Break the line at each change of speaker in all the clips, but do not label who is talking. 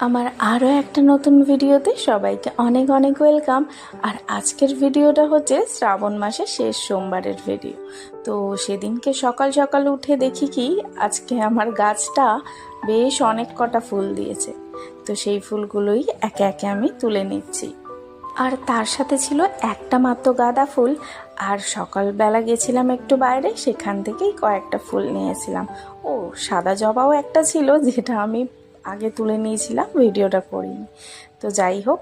আমার আরও একটা নতুন ভিডিওতে সবাইকে অনেক অনেক ওয়েলকাম। আর আজকের ভিডিওটা হচ্ছে শ্রাবণ মাসের শেষ সোমবারের ভিডিও। তো সেদিনকে সকাল সকাল উঠে দেখি কি আজকে আমার গাছটা বেশ অনেক কটা ফুল দিয়েছে। তো সেই ফুলগুলোই একে একে আমি তুলে নিচ্ছি। আর তার সাথে ছিল একটা মাত্র গাঁদা ফুল। আর সকালবেলা গেছিলাম একটু বাইরে, সেখান থেকেই কয়েকটা ফুল নিয়েছিলাম। ও সাদা জবাও একটা ছিল, যেটা আমি আগে তুলে নিয়েছিলাম, ভিডিওটা করিনি। তো যাই হোক,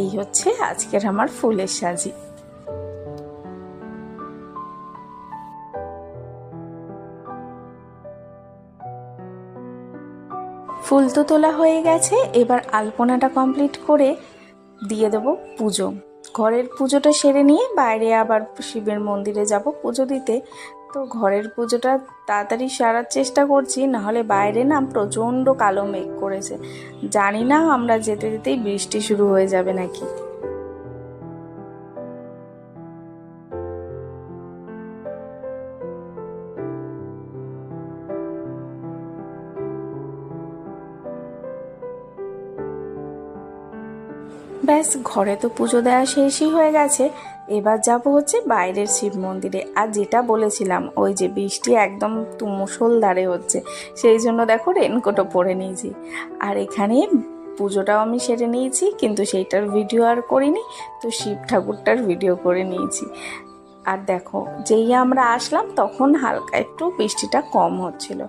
এই হচ্ছে আজকের আমার ফুলের সাজি। ফুল তো তোলা হয়ে গেছে, এবার আলপনাটা কমপ্লিট করে দিয়ে দেবো পুজো। ঘরের পুজোটা সেরে নিয়ে বাইরে আবার শিবের মন্দিরে যাব পুজো দিতে। তো ঘরের পুজোটা তাড়াতাড়ি সারার চেষ্টা করছি, নাহলে বাইরে না প্রচণ্ড কালো মেঘ করেছে। জানি না আমরা যেতে যেতেই বৃষ্টি শুরু হয়ে যাবে নাকি। ব্যাস, ঘরে তো পুজো দেওয়া শেষই হয়ে গেছে। এবার যাব হচ্ছে বাইরের শিব মন্দিরে। আর যেটা বলেছিলাম, ওই যে বৃষ্টি একদম মুষলধারে হচ্ছে, সেই জন্য দেখো রেনকোটও পরে নিয়েছি। আর এখানে পুজোটাও আমি সেরে নিয়েছি, কিন্তু সেইটার ভিডিও আর করিনি। তো শিব ঠাকুরটার ভিডিও করে নিয়েছি। আর দেখো, যেই আমরা আসলাম তখন হালকা একটু বৃষ্টিটা কম হচ্ছিল।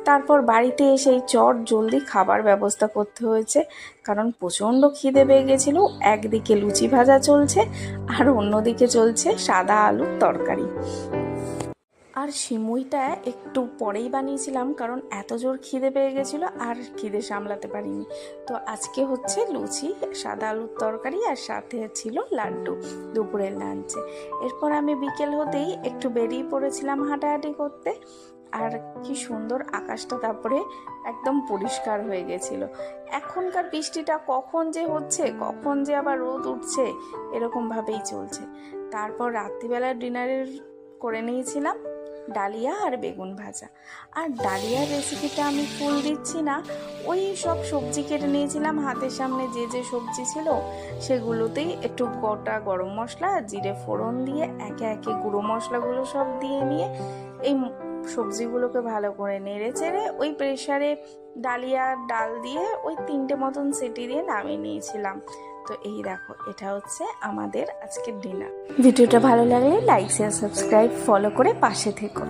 তারপর বাড়িতে এসেই চট জলদি খাবার ব্যবস্থা করতে হয়েছে, কারণ প্রচণ্ড খিদে পেয়ে গেছিলো। একদিকে লুচি ভাজা চলছে আর অন্যদিকে চলছে সাদা আলুর তরকারি। আর সিমুইটা একটু পরেই বানিয়েছিলাম, কারণ এত জোর খিদে পেয়ে গেছিলো আর খিদে সামলাতে পারিনি। তো আজকে হচ্ছে লুচি, সাদা আলুর তরকারি, আর সাথে ছিল লাড্ডু দুপুরের লাঞ্চে। এরপর আমি বিকেল হতেই একটু বেরিয়ে পড়েছিলাম হাঁটাহাঁটি করতে। আর কি সুন্দর আকাশটা তারপরে একদম পরিষ্কার হয়ে গেছিল। এখনকার বৃষ্টিটা কখন যে হচ্ছে, কখন যে আবার রোদ উঠছে, এরকমভাবেই চলছে। তারপর রাত্রিবেলার ডিনারের করে নিয়েছিলাম ডালিয়া আর বেগুন ভাজা। আর ডালিয়ার রেসিপিটা আমি ফুল দিচ্ছি না, ওই সব সবজি কেটে নিয়েছিলাম হাতের সামনে, যে যে সবজি ছিল সেগুলোতেই একটু গোটা গরম মশলা আর জিরে ফোড়ন দিয়ে একে একে গুঁড়ো মশলাগুলো সব দিয়ে নিয়ে এই সবজিগুলোকে ভালো করে নেড়ে চেড়ে ওই প্রেসারে ডালিয়ার ডাল দিয়ে ওই 3টে মতন সিটি দিয়ে নামিয়ে নিয়েছিলাম। তো এই দেখো, এটা হচ্ছে আমাদের আজকের ডিনার। ভিডিওটা ভালো লাগলে লাইক শেয়ার সাবস্ক্রাইব ফলো করে পাশে থেকো।